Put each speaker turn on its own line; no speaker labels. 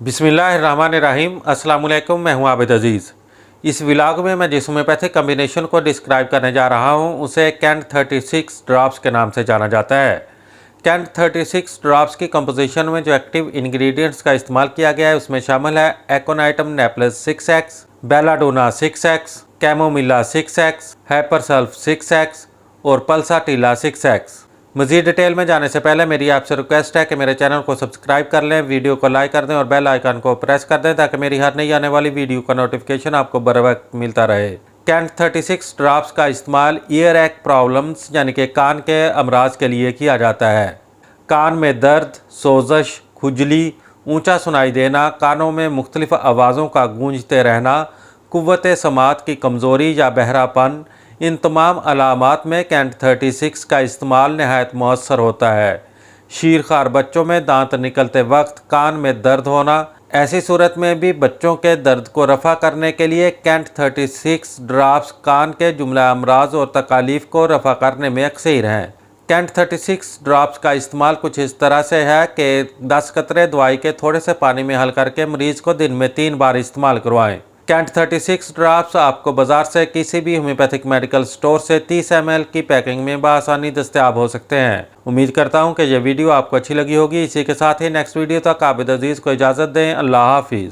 बिस्मिल्लाहिर्रहमानिर्रहीम। अस्सलाम वालेकुम, मैं हूं आबिद अज़ीज़। इस व्लॉग में मैं जिस होम्योपैथिक कम्बिनेशन को डिस्क्राइब करने जा रहा हूं उसे कैंट 36 ड्रॉप्स के नाम से जाना जाता है। कैंट 36 ड्रॉप्स की कंपोजिशन में जो एक्टिव इंग्रेडिएंट्स का इस्तेमाल किया गया है उसमें शामिल है एकोनाइटम नेप्लस 6x, belladonna 6x, chamomilla 6x, हाइपरसल्फ 6x और पल्साटिला 6x। मज़ीद डिटेल में जाने से पहले मेरी आपसे रिक्वेस्ट है कि मेरे चैनल को सब्सक्राइब कर लें, वीडियो को लाइक कर दें और बेल आइकन को प्रेस कर दें ताकि मेरी हर नई आने वाली वीडियो का नोटिफिकेशन आपको बर वक्त मिलता रहे। कैंट 36 ड्रॉप्स का इस्तेमाल ईयर एक प्रॉब्लम्स यानी कि कान के अमराज के लिए किया जाता है। कान में दर्द, सोजश, खुजली, ऊंचा सुनाई देना, कानों में मुख्तलिफ आवाज़ों का गूंजते रहना, कुव्वत समात की कमज़ोरी या बहरापन, इन तमाम अलामात में कैंट 36 का इस्तेमाल नहायत मौसर होता है। शीरखार बच्चों में दांत निकलते वक्त कान में दर्द होना, ऐसी सूरत में भी बच्चों के दर्द को रफ़ा करने के लिए कैंट 36 ड्रॉप्स कान के जुमला अमराज और तकालीफ को रफ़ा करने में अक्सर हैं। कैंट 36 ड्रॉप्स का इस्तेमाल कुछ इस तरह से है कि 10 कतरे दवाई के थोड़े से पानी में हल करके मरीज़ को दिन में 3 बार इस्तेमाल करवाएं। कैंट 36 ड्रॉप्स आपको बाज़ार से किसी भी होम्योपैथिक मेडिकल स्टोर से 30 ml की पैकिंग में बआसानी दस्तयाब हो सकते हैं। उम्मीद करता हूं कि यह वीडियो आपको अच्छी लगी होगी। इसी के साथ ही नेक्स्ट वीडियो तक आबिद अज़ीज़ को इजाज़त दें। अल्लाह हाफिज़।